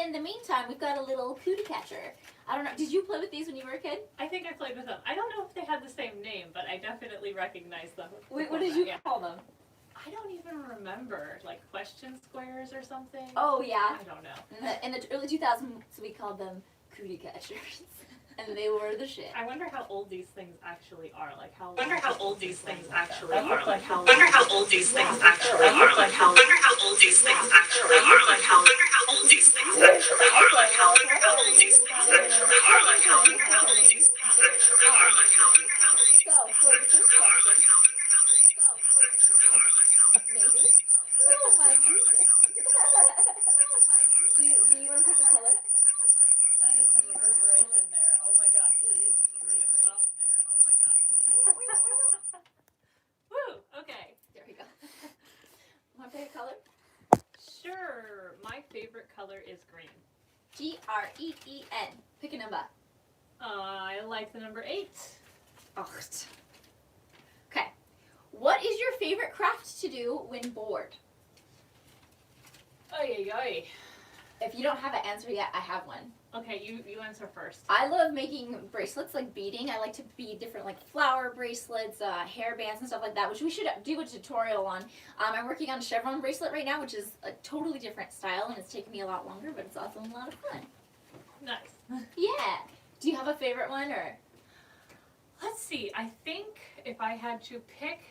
in the meantime, we've got a little cootie catcher. I don't know. Did you play with these when you were a kid? I think I played with them. I don't know if they had the same name, but I definitely recognize them. Wait, what did you call them? I don't even remember. Like question squares or something? Oh, yeah. I don't know. In the early 2000s, we called them cootie catchers. And they were the shit. I wonder how old these things actually are. Like how. Wonder how old these things actually are. Like how. Wonder how old these things actually are. Like how. Wonder how old these things actually are. Like how. Wonder how old these things actually are. Like how. Wonder how old these things actually are. Like how. Wonder how old these things actually are. Like how. Wonder how old these things So for the first question. Maybe. Oh my goodness. do you want to pick a color? That is some reverberation there. Oh my gosh, it is reverberation there. Oh my gosh. Woo! Okay. There we go. Want to pick a color? Sure. My favorite color is green. Green. Pick a number. I like the number 8. Oh. Okay. What is your favorite craft to do when bored? Oy, oy, oy. If you don't have an answer yet, I have one. Okay, you answer first. I love making bracelets, like beading. I like to bead different like flower bracelets, hair bands and stuff like that, which we should do a tutorial on. I'm working on a chevron bracelet right now, which is a totally different style, and it's taken me a lot longer, but it's also a lot of fun. Nice. Yeah. Do you have a favorite one, or? Let's see. I think if I had to pick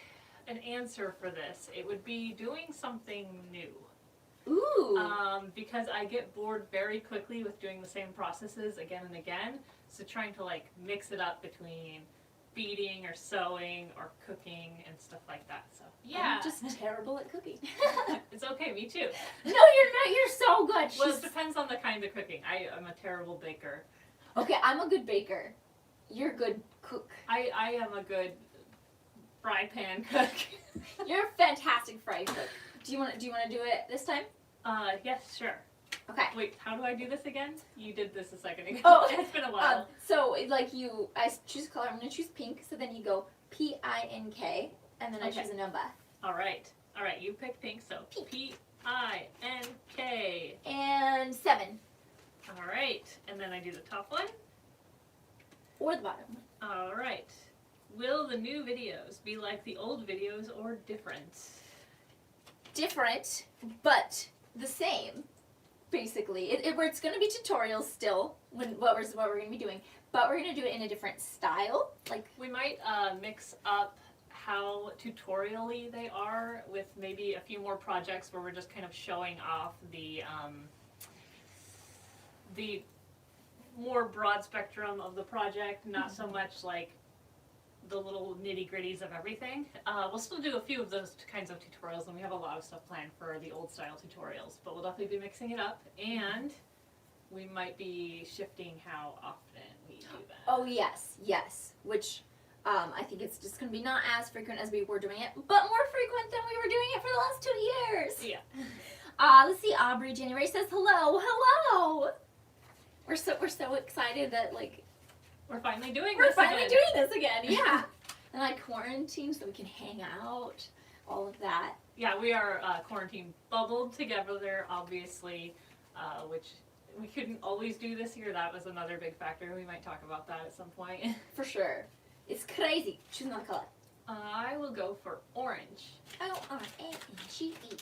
an answer for this, it would be doing something new. Ooh. Because I get bored very quickly with doing the same processes again and again. So trying to like mix it up between beading or sewing or cooking and stuff like that. So yeah. I'm just terrible at cooking. It's okay, me too. No, you're not. You're so good. Well, it depends on the kind of cooking. I'm a terrible baker. Okay, I'm a good baker. You're a good cook. I am a good fry pan cook. You're a fantastic fry cook. Do you want to do it this time? Yes, sure. Okay. Wait, how do I do this again? You did this a second ago. Oh, it's been a while. So like I choose color. I'm gonna choose pink. So then you go P-I-N-K, and then I choose a number. All right. You pick pink. So P-I-N-K. And 7. All right, and then I do the top one. Or the bottom. All right. Will the new videos be like the old videos or different? Different, but the same. Basically, it's going to be tutorials still. What we're going to be doing, but we're going to do it in a different style. Like we might mix up how tutorial-y they are with maybe a few more projects where we're just kind of showing off the more broad spectrum of the project, not so much like the little nitty-gritties of everything. We'll still do a few of those kinds of tutorials, and we have a lot of stuff planned for the old style tutorials, but we'll definitely be mixing it up, and we might be shifting how often we do that. Oh yes, which I think it's just going to be not as frequent as we were doing it, but more frequent than we were doing it for the last 2 years. Yeah. Let's see, Aubrey January says hello. We're so excited that like we're finally doing this again. Yeah. And like quarantine so we can hang out, all of that. Yeah, we are quarantine bubbled together, obviously, which we couldn't always do this year. That was another big factor. We might talk about that at some point. For sure. It's crazy. Choose another color. I will go for orange. O-R-A-N-G-E.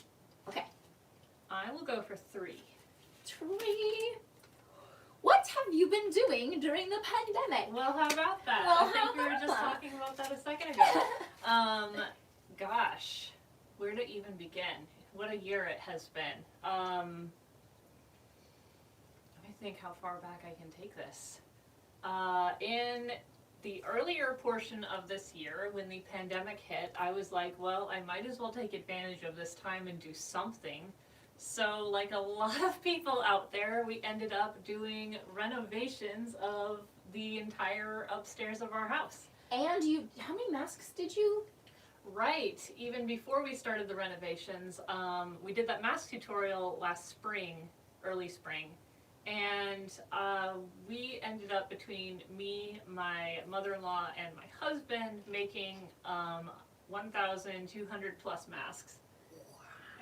Okay. I will go for 3. 3. What have you been doing during the pandemic? Well, how about that? Well, I think we were just talking about that a second ago. Gosh, where to even begin? What a year it has been. Let me think how far back I can take this. In the earlier portion of this year, when the pandemic hit, I was like, well, I might as well take advantage of this time and do something. So, like a lot of people out there, we ended up doing renovations of the entire upstairs of our house. And how many masks did you? Right. Even before we started the renovations, we did that mask tutorial last spring, early spring. And we ended up, between me, my mother-in-law, and my husband, making 1,200 plus masks.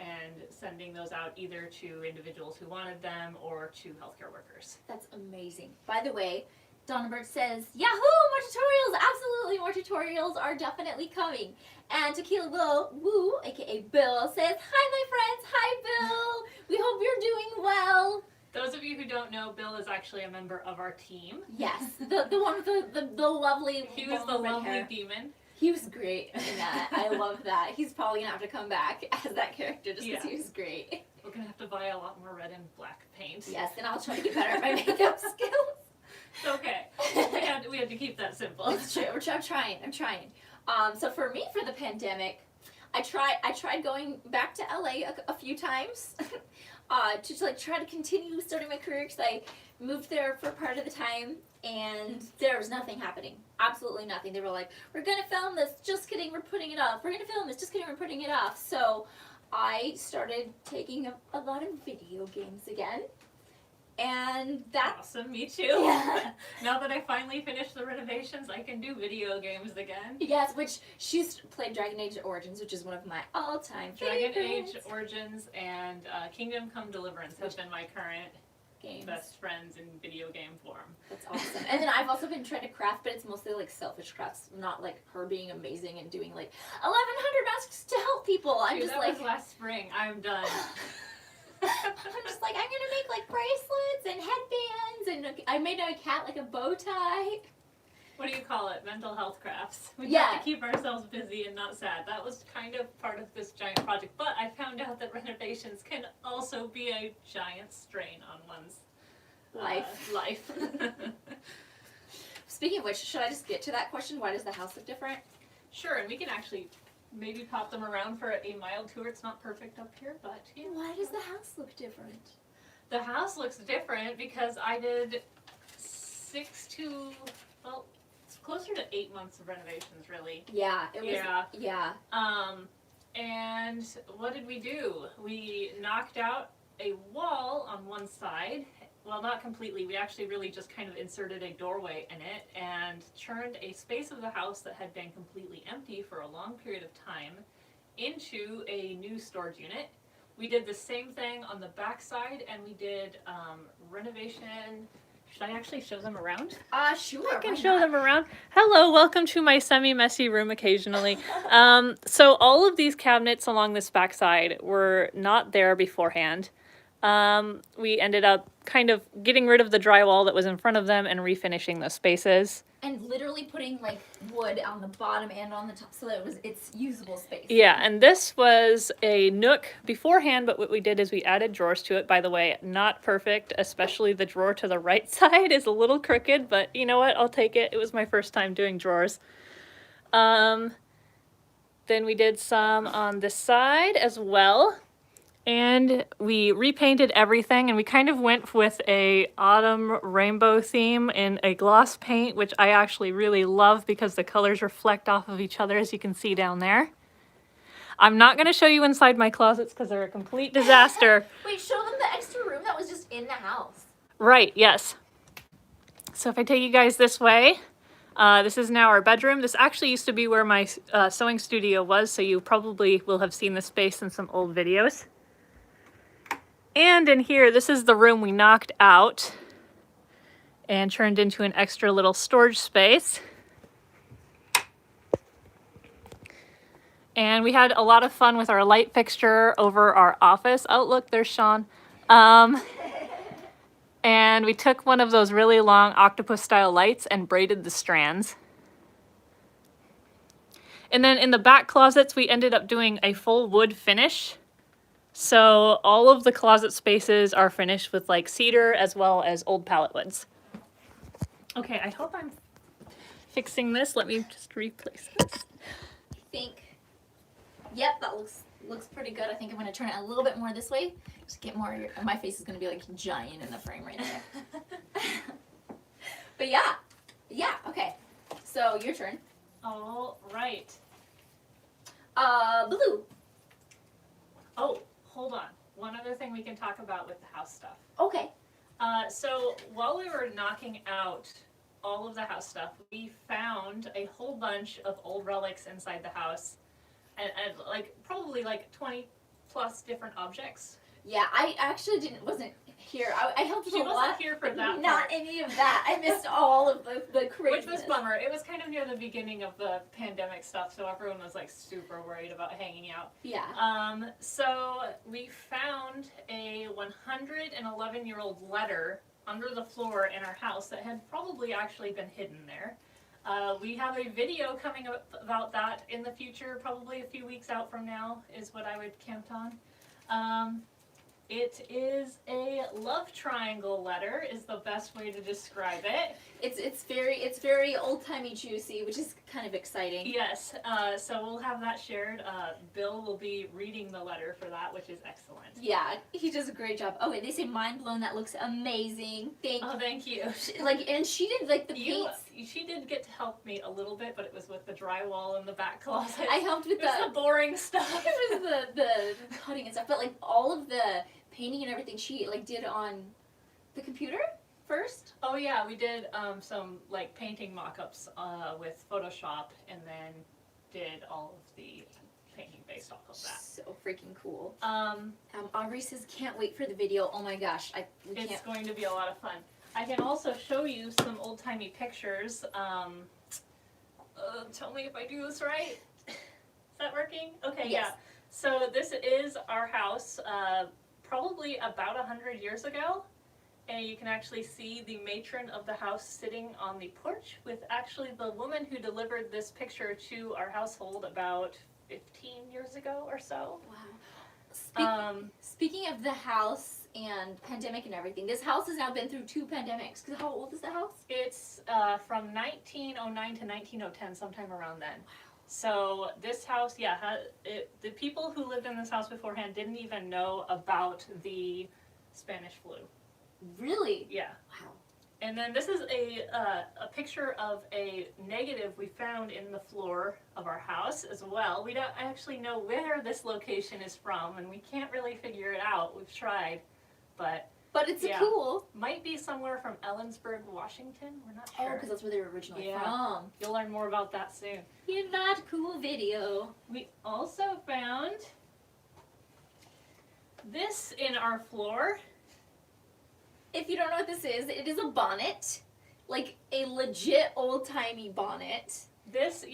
and sending those out either to individuals who wanted them or to healthcare workers. That's amazing. By the way, Donnabert says, Yahoo! More tutorials! Absolutely, more tutorials are definitely coming. And Tequila Woo, aka Bill, says, Hi, my friends! Hi, Bill! We hope you're doing well. Those of you who don't know, Bill is actually a member of our team. Yes, the one with the lovely. He was the red lovely hair. demon. He was great in that. I love that. He's probably gonna have to come back as that character just because he was great. We're gonna have to buy a lot more red and black paint. Yes, and I'll try to get better at my makeup skills. It's okay. We had to keep that simple. It's true. I'm trying. So for me, for the pandemic, I tried going back to LA a few times to like try to continue starting my career because I moved there for part of the time and there was nothing happening. Absolutely nothing. They were like, we're gonna film this. Just kidding. We're putting it off. We're gonna film this. Just kidding. We're putting it off. So I started taking a lot of video games again. And that's awesome, me too. Yeah. Now that I finally finished the renovations, I can do video games again. Yes, which she's played Dragon Age Origins, which is one of my all-time favorites. Dragon Age Origins and Kingdom Come Deliverance have been my current games. best friends in video game form. That's awesome. And then I've also been trying to craft, but it's mostly like selfish crafts, not like her being amazing and doing like 1,100 masks to help people. I'm Dude, just that like was last spring. I'm done. I'm just like, I'm gonna make like bracelets and headbands, and I made a cat like a bow tie. What do you call it? Mental health crafts. We Yeah. have to keep ourselves busy and not sad. That was kind of part of this giant project, but I found out that renovations can also be a giant strain on one's life. Speaking of which, should I just get to that question? Why does the house look different? Sure, and we can actually maybe pop them around for a mild tour. It's not perfect up here, but yeah. Why does the house look different? The house looks different because I did 6 to, well, it's closer to 8 months of renovations, really. Yeah, it was. Yeah. And what did we do? We knocked out a wall on one side. Well, not completely. We actually really just kind of inserted a doorway in it and turned a space of the house that had been completely empty for a long period of time into a new storage unit. We did the same thing on the back side, and we did renovation. Should I actually show them around? Sure. I can show them around. Hello, welcome to my semi-messy room occasionally. So all of these cabinets along this back side were not there beforehand. We ended up kind of getting rid of the drywall that was in front of them and refinishing those spaces. And literally putting like wood on the bottom and on the top so that it's usable space. Yeah, and this was a nook beforehand, but what we did is we added drawers to it. By the way, not perfect, especially the drawer to the right side is a little crooked, but you know what, I'll take it. It was my first time doing drawers. Then we did some on this side as well. And we repainted everything, and we kind of went with a autumn rainbow theme in a gloss paint, which I actually really love because the colors reflect off of each other, as you can see down there. I'm not going to show you inside my closets because they're a complete disaster. Wait, show them the extra room that was just in the house. Right, yes. So if I take you guys this way, this is now our bedroom. This actually used to be where my sewing studio was, so you probably will have seen this space in some old videos. And in here, this is the room we knocked out and turned into an extra little storage space. And we had a lot of fun with our light fixture over our office. Oh, look, there's Sean. And we took one of those really long octopus-style lights and braided the strands. And then in the back closets, we ended up doing a full wood finish. So all of the closet spaces are finished with like cedar as well as old pallet woods. Okay, I hope I'm fixing this. Let me just replace this. I think, yep, that looks pretty good. I think I'm going to turn it a little bit more this way. Just get more, my face is going to be like giant in the frame right there. But yeah, okay. So your turn. All right. Blue. Oh, hold on. One other thing we can talk about with the house stuff. Okay. So while we were knocking out all of the house stuff, we found a whole bunch of old relics inside the house, and like probably like 20 plus different objects. Yeah, I actually wasn't here. I helped with She a wasn't lot. here for but that not part. any of that. I missed all of the craziness. Which was bummer. It was kind of near the beginning of the pandemic stuff, so everyone was like super worried about hanging out. Yeah. So we found a 111-year-old letter under the floor in our house that had probably actually been hidden there. We have a video coming up about that in the future, probably a few weeks out from now is what I would count on. It is a love triangle letter is the best way to describe it. It's very old-timey juicy, which is kind of exciting. Yes, so we'll have that shared. Bill will be reading the letter for that, which is excellent. Yeah, he does a great job. Oh wait, they say mind blown. That looks amazing. Thank you. Oh, thank you. And she did like the paints. She did get to help me a little bit, but it was with the drywall in the back closet. I helped with it was the boring stuff. It was the cutting and stuff, but like all of the painting and everything she like did on the computer first. Oh yeah, we did some like painting mock-ups with Photoshop, and then did all of the painting based off of that. So freaking cool. Aubrey says can't wait for the video. Oh my gosh, It's going to be a lot of fun. I can also show you some old-timey pictures. Tell me if I do this right. Is that working? Okay, Yes. yeah. So this is our house, probably about 100 years ago. And you can actually see the matron of the house sitting on the porch with actually the woman who delivered this picture to our household about 15 years ago or so. Wow. Speaking of the house and pandemic and everything, this house has now been through 2 pandemics. Cause how old is the house? It's from 1909 to 1910, sometime around then. So this house, yeah, the people who lived in this house beforehand didn't even know about the Spanish flu. Really? Yeah. Wow. And then this is a picture of a negative we found in the floor of our house as well. We don't actually know where this location is from, and we can't really figure it out. We've tried, but it's yeah. cool. Might be somewhere from Ellensburg, Washington. We're not Oh, sure. because that's where they were originally Yeah. from. You'll learn more about that soon. Yeah, that cool video. We also found this in our floor. If you don't know what this is, it is a bonnet. Like a legit old-timey bonnet. This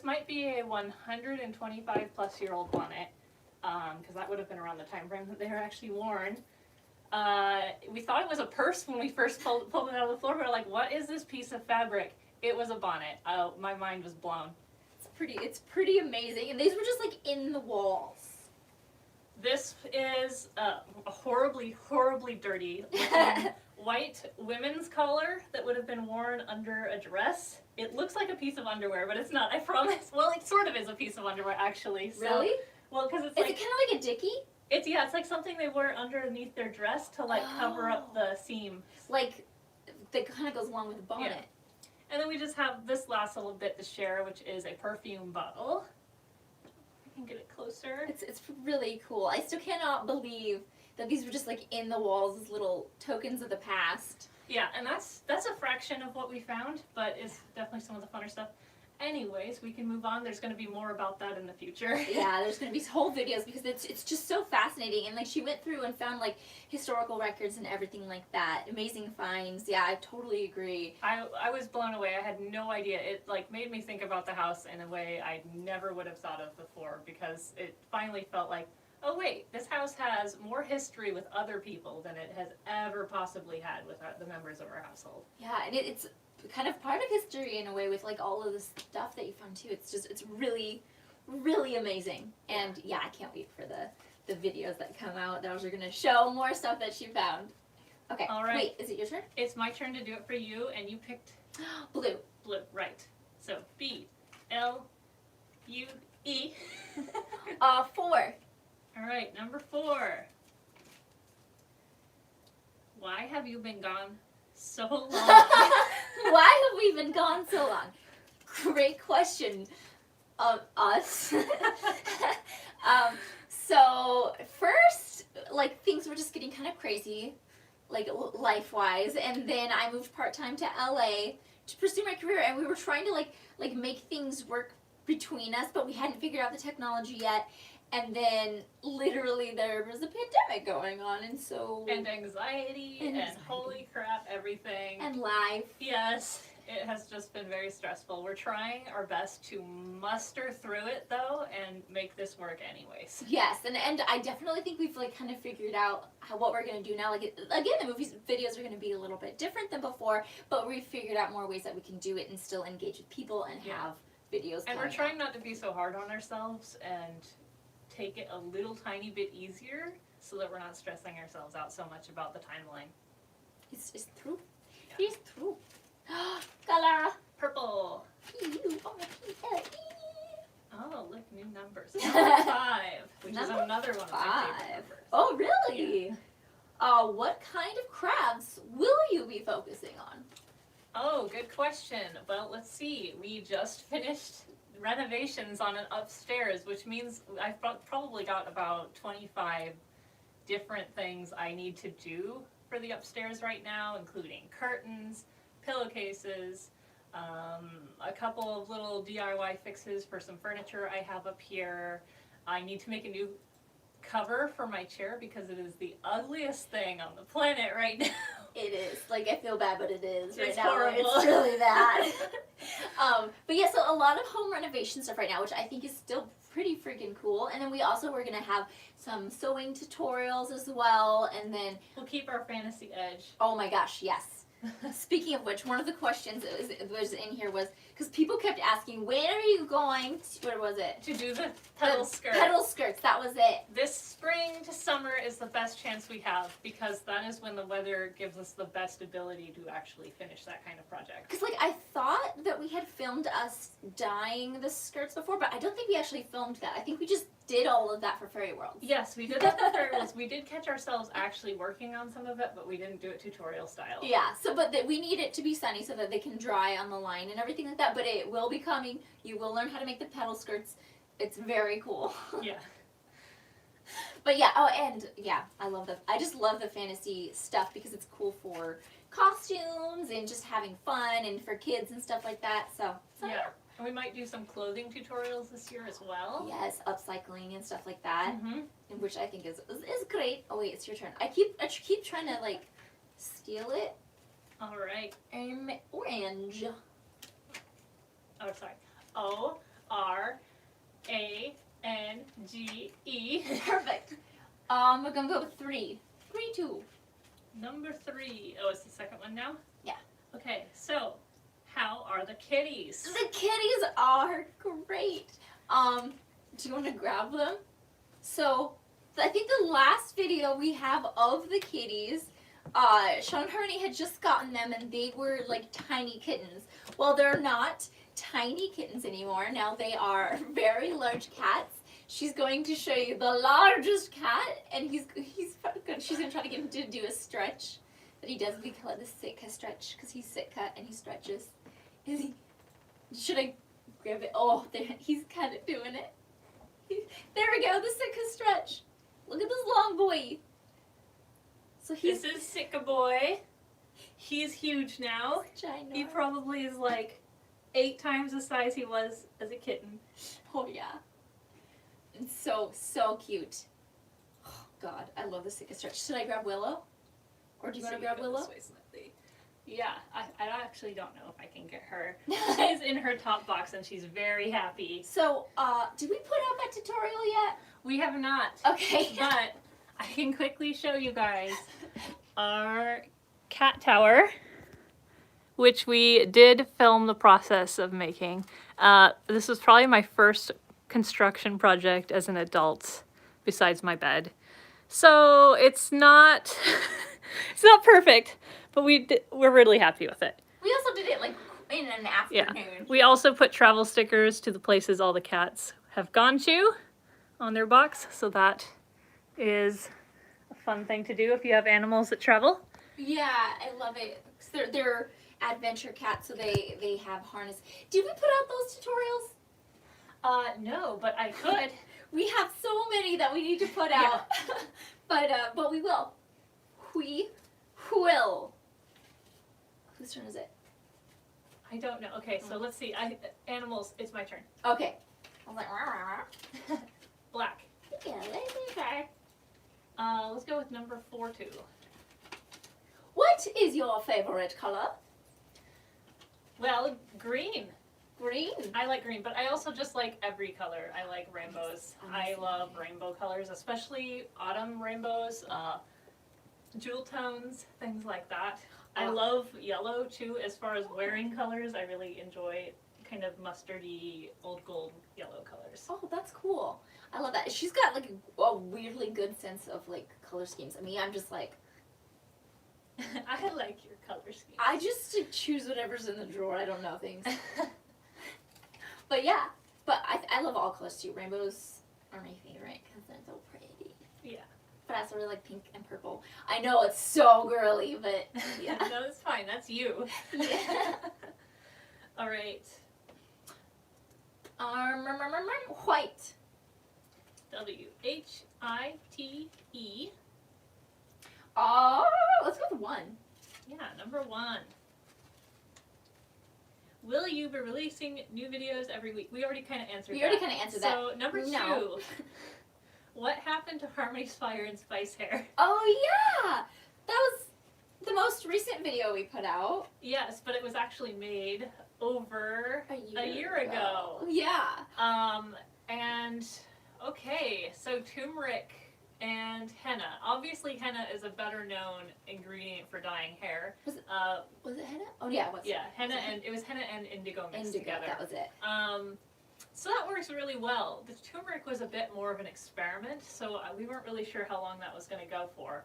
might be a 125 plus year old bonnet, because that would have been around the time frame that they were actually worn. We thought it was a purse when we first pulled it out of the floor. We were like, what is this piece of fabric? It was a bonnet. My mind was blown. It's pretty amazing. And these were just like in the walls. This is a horribly, horribly dirty white women's collar that would have been worn under a dress. It looks like a piece of underwear, but it's not, I promise. Well, it sort of is a piece of underwear, actually. So, Really? Well, because it's Is like... it kind of like a dickie? It's like something they wear underneath their dress to like cover up the seam. Like, that kind of goes along with the bonnet. Yeah. And then we just have this last little bit to share, which is a perfume bottle. I can get it closer. It's really cool. I still cannot believe that these were just like in the walls as little tokens of the past. Yeah, and that's a fraction of what we found, but it's definitely some of the funner stuff. Anyways, we can move on. There's going to be more about that in the future. Yeah, there's going to be whole videos because it's just so fascinating. And like she went through and found like historical records and everything like that. Amazing finds. Yeah, I totally agree. I was blown away. I had no idea. It like made me think about the house in a way I never would have thought of before, because it finally felt like, oh wait, this house has more history with other people than it has ever possibly had with the members of our household. Yeah, and it's kind of part of history in a way with like all of the stuff that you found too. It's really, really amazing. And yeah, I can't wait for the videos that come out that are going to show more stuff that she found. Okay, All right. Wait, is it your turn? It's my turn to do it for you, and you picked Blue. blue, right. So B-L-U-E. 4. All right, number 4. Why have you been gone so long? Why have we been gone so long? Great question of us. So first, like things were just getting kind of crazy, like life-wise, and then I moved part-time to LA to pursue my career, and we were trying to like make things work between us, but we hadn't figured out the technology yet. And then literally there was a pandemic going on, and so And anxiety, And and anxiety. holy crap, everything. and life. Yes, it has just been very stressful. We're trying our best to muster through it though and make this work anyways. Yes, and I definitely think we've like kind of figured out what we're gonna do now. Like again, the movies videos are gonna be a little bit different than before, but we figured out more ways that we can do it and still engage with people and Yeah. have videos. And we're going trying out. not to be so hard on ourselves and take it a little tiny bit easier so that we're not stressing ourselves out so much about the timeline. It's true. Yeah. It's true. Color. Purple. P-U-R-P-L-E. Oh, look, new numbers. Number 5, which Number is another one of my 5. favorite numbers. Oh, really? What kind of crafts will you be focusing on? Oh, good question. Well, let's see. We just finished renovations on an upstairs, which means I've probably got about 25 different things I need to do for the upstairs right now, including curtains, pillowcases, a couple of little DIY fixes for some furniture I have up here. I need to make a new cover for my chair because it is the ugliest thing on the planet right now. It is. Like, I feel bad, but it is right It's now. horrible. It's really bad. But yeah, so a lot of home renovation stuff right now, which I think is still pretty freaking cool. And then we also were going to have some sewing tutorials as well. And then, We'll keep our fantasy edge. oh my gosh, yes. Speaking of which, one of the questions that was in here was, because people kept asking, when are you going to, what was it? To do the petal skirt. Petal skirts, that was it. This spring to summer is the best chance we have because that is when the weather gives us the best ability to actually finish that kind of project. Because, like, I thought that we had filmed us dyeing the skirts before, but I don't think we actually filmed that. I think we just did all of that for Fairy World. Yes, we did that for Fairy Worlds. We did catch ourselves actually working on some of it, but we didn't do it tutorial style. Yeah, so, but we need it to be sunny so that they can dry on the line and everything like that, but it will be coming. You will learn how to make the petal skirts. It's very cool. Yeah. But yeah, oh, and yeah, I just love the fantasy stuff because it's cool for costumes and just having fun and for kids and stuff like that. So Yeah. And we might do some clothing tutorials this year as well. yes, upcycling and stuff like that, Mm-hmm. which I think is great. Oh wait, it's your turn. I keep trying to like steal it. All right. Orange. Oh, sorry. O-R-A-N-G-E. Perfect. We're gonna go with 3. 3, 2. Number 3. Oh, it's the second one now? Yeah. Okay, so how are the kitties? The kitties are great. Do you want to grab them? So, I think the last video we have of the kitties, Sean and Harmony had just gotten them and they were like tiny kittens. Well, they're not tiny kittens anymore. Now they are very large cats. She's going to show you the largest cat, and she's going to try to get him to do a stretch that he does. We call it the Sitka stretch because he's Sitka and he stretches. Is he? Should I grab it? Oh, there, he's kind of doing it. There we go, the Sitka stretch. Look at this long boy. So he's This is Sitka Boy. He's huge now. ginormous. He probably is like 8 times the size he was as a kitten. Oh yeah. And so cute. Oh God, I love the Sitka stretch. Should I grab Willow? Or do you want to grab Willow? Yeah, I actually don't know if I can get her. She's in her top box and she's very happy. So, did we put out that tutorial yet? We have not, Okay. but I can quickly show you guys our cat tower, which we did film the process of making. This was probably my first construction project as an adult, besides my bed. So it's not, it's not perfect, but we're really happy with it. We also did it like in an afternoon. We also put travel stickers to the places all the cats have gone to on their box, so that is a fun thing to do if you have animals that travel. Yeah, I love it. 'Cause they're adventure cats, so they have harness. Did we put out those tutorials? No, but I could. We have so many that we need to put out, but we will. We will. Whose turn is it? I don't know. Okay, so let's see. Animals, it's my turn. Okay. I was like, rah, rah, rah. Black. Okay. Let's go with number 4 too. What is your favorite color? Well, green. Green. I like green, but I also just like every color. I like rainbows. I love rainbow colors, especially autumn rainbows, jewel tones, things like that. I love yellow too, as far as wearing colors. I really enjoy kind of mustardy, old gold yellow colors. Oh, that's cool. I love that. She's got like a weirdly good sense of like color schemes. I mean, I'm just like, I like your color scheme. I just choose whatever's in the drawer. I don't know things. But yeah, but I love all colors too. Rainbows are my favorite because they're so pretty. Yeah. But I also really like pink and purple. I know it's so girly, but yeah. No, that's fine. That's you. Yeah. All right. White. WHITE. Oh, let's go with 1. Yeah, number 1. Will you be releasing new videos every week? We already kind of answered that. We already kind of answered that. So, number 2. No. What happened to Harmony's Fire and Spice hair? Oh, yeah. That was the most recent video we put out. Yes, but it was actually made over a year ago. Yeah. And, okay, so turmeric and henna. Obviously, henna is a better known ingredient for dyeing hair. Was it henna? Oh, yeah. Henna and it was henna and indigo mixed together. That was it. So that works really well. The turmeric was a bit more of an experiment, so we weren't really sure how long that was going to go for.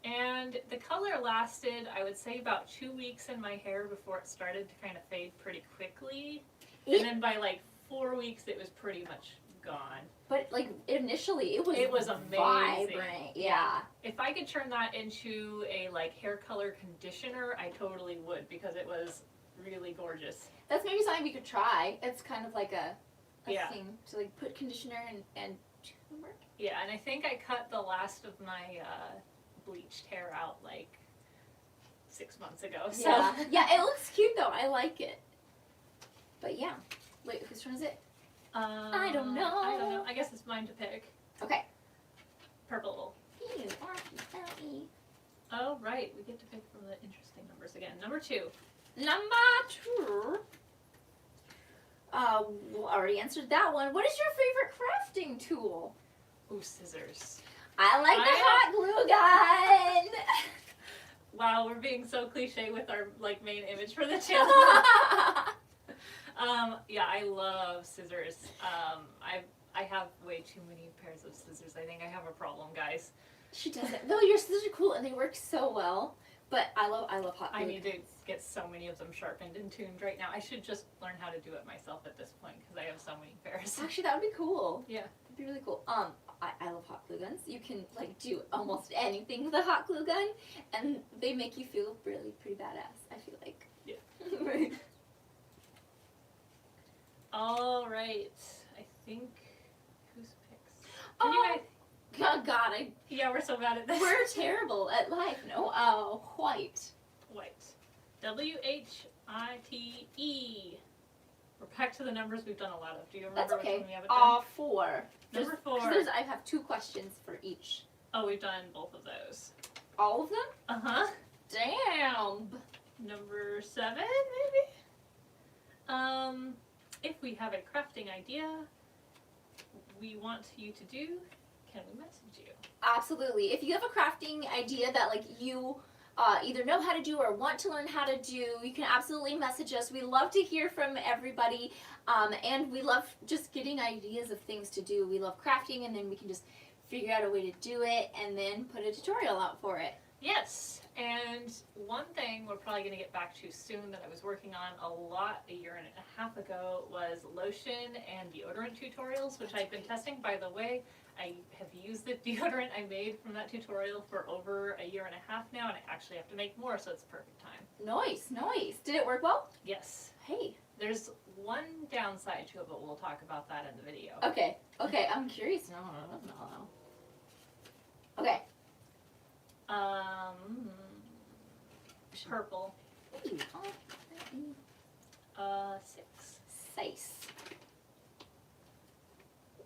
And the color lasted, I would say, about 2 weeks in my hair before it started to kind of fade pretty quickly. And then by like 4 weeks, it was pretty much gone. But like initially, it was amazing. Vibrant. Yeah. If I could turn that into a like hair color conditioner, I totally would, because it was really gorgeous. That's maybe something we could try. It's kind of like a Yeah. thing to like put conditioner and turmeric. Yeah, and I think I cut the last of my bleached hair out like 6 months ago. So. Yeah. Yeah, it looks cute though. I like it. But yeah. Wait, whose turn is it? I don't know. I don't know. I guess it's mine to pick. Okay. Purple. P-U-R-P-L-E. Oh, right. We get to pick from the interesting numbers again. Number 2. Number 2. Already answered that one. What is your favorite crafting tool? Ooh, scissors. I like the hot glue gun. Wow, we're being so cliche with our like main image for the channel. Yeah, I love scissors. I have way too many pairs of scissors. I think I have a problem, guys. She doesn't. No, your scissors are cool and they work so well. But I love hot glue. I need to get so many of them sharpened and tuned right now. I should just learn how to do it myself at this point because I have so many pairs. Actually, that would be cool. Yeah. That'd be really cool. I love hot glue guns. You can like do almost anything with a hot glue gun, and they make you feel really pretty badass. I feel like. Yeah. Right. All right. I think who's picks? Oh, You guys? God, Yeah, we're so bad at this. we're terrible at life. No, white. White. WHITE. We're back to the numbers we've done a lot of. Do you remember That's okay. which one we haven't done? 4. Number 4. I have 2 questions for each. Oh, we've done both of those. All of them? Uh-huh. Damn. Number 7, maybe? If we have a crafting idea we want you to do, can we message you? Absolutely. If you have a crafting idea that like you either know how to do or want to learn how to do, you can absolutely message us. We love to hear from everybody, and we love just getting ideas of things to do. We love crafting, and then we can just figure out a way to do it and then put a tutorial out for it. Yes, and one thing we're probably going to get back to soon that I was working on a lot a year and a half ago was lotion and deodorant tutorials, which I've been testing. By the way, I have used the deodorant I made from that tutorial for over a year and a half now, and I actually have to make more, so it's perfect time. Nice, nice. Did it work well? Yes. Hey. There's one downside to it, but we'll talk about that in the video. Okay, okay, I'm curious. No. Okay. Purple. Ooh, 6. Size.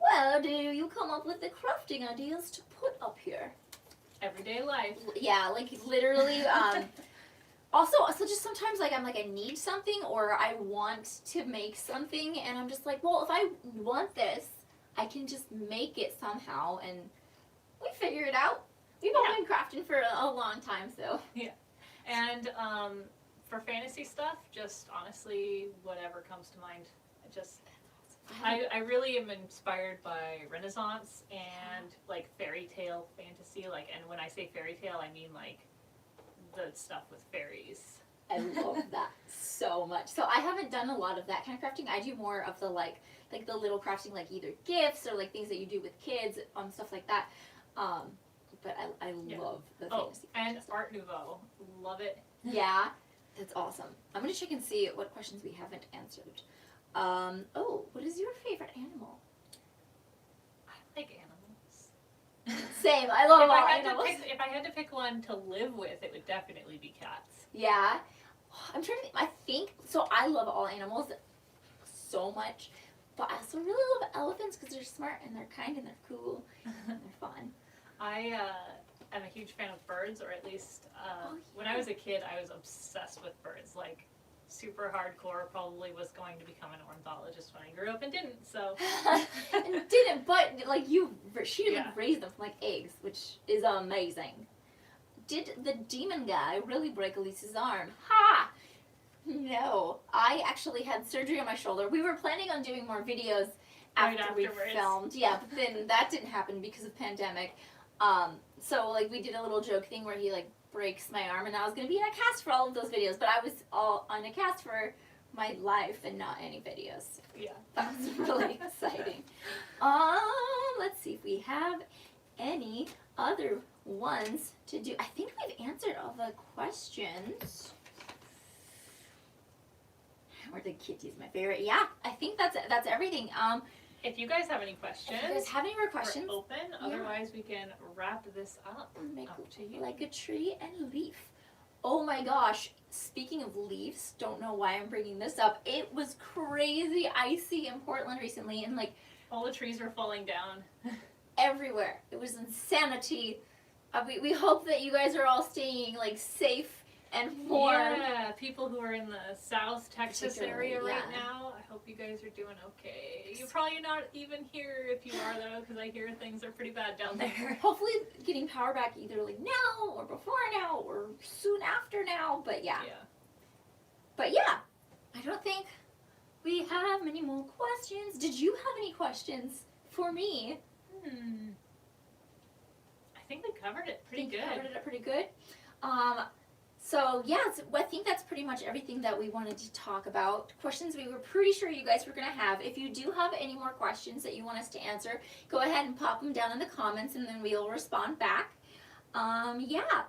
Where do you come up with the crafting ideas to put up here? Everyday life. Yeah, like literally. Also, so just sometimes like I'm like I need something or I want to make something, and I'm just like, well, if I want this, I can just make it somehow, and we figure it out. We've all been crafting for a long time, so. And for fantasy stuff, just honestly, whatever comes to mind. I really am inspired by Renaissance and like fairy tale fantasy. Like, and when I say fairy tale, I mean like the stuff with fairies. I love that so much. So I haven't done a lot of that kind of crafting. I do more of the like the little crafting, like either gifts or like things that you do with kids, stuff like that. But I love the fantasy. And Art Nouveau, love it. Yeah, that's awesome. I'm gonna check and see what questions we haven't answered. What is your favorite animal? I like animals. Same. I love all if animals. If I had to pick one to live with, it would definitely be cats. Yeah. I'm trying to think. I think so. I love all animals so much, but I also really love elephants because they're smart and they're kind and they're cool and they're fun. I am a huge fan of birds, or at least when I was a kid, I was obsessed with birds. Like, super hardcore. Probably was going to become an ornithologist when I grew up, and didn't. So and didn't, but like she raised them from like eggs, which is amazing. Did the demon guy really break Elise's arm? Ha! No, I actually had surgery on my shoulder. We were planning on doing more videos after we filmed. Yeah, but then that didn't happen because of pandemic. So like we did a little joke thing where he like breaks my arm, and I was gonna be in a cast for all of those videos, but I was all on a cast for my life and not any videos. Yeah, that was really exciting. Let's see if we have any other ones to do. I think we've answered all the questions. Were the kitties my favorite? Yeah, I think that's everything. If you guys have any questions, if you guys have any more questions, we're open. Otherwise, we can wrap this up. Make up to you. Like a tree and leaf. Oh my gosh! Speaking of leaves, don't know why I'm bringing this up. It was crazy icy in Portland recently, and like all the trees were falling down everywhere. It was insanity. We hope that you guys are all staying like safe and warm. Yeah, people who are in the South Texas area right now, I hope you guys are doing okay. You're probably not even here if you are, though, because I hear things are pretty bad down there. Hopefully getting power back either like now or before now or soon after now, but yeah. But yeah, I don't think we have many more questions. Did you have any questions for me? I think we covered it pretty good. So yeah, I think that's pretty much everything that we wanted to talk about. Questions we were pretty sure you guys were going to have. If you do have any more questions that you want us to answer, go ahead and pop them down in the comments and then we'll respond back. Yeah,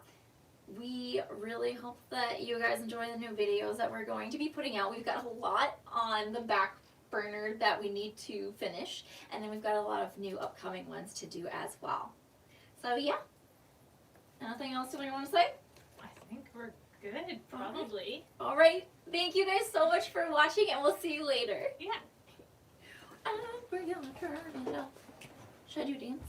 we really hope that you guys enjoy the new videos that we're going to be putting out. We've got a lot on the back burner that we need to finish, and then we've got a lot of new upcoming ones to do as well. So yeah, anything else that we want to say? I think we're good, probably. All right. Thank you guys so much for watching, and we'll see you later. Yeah. And we're gonna turn it up. Should I do dance?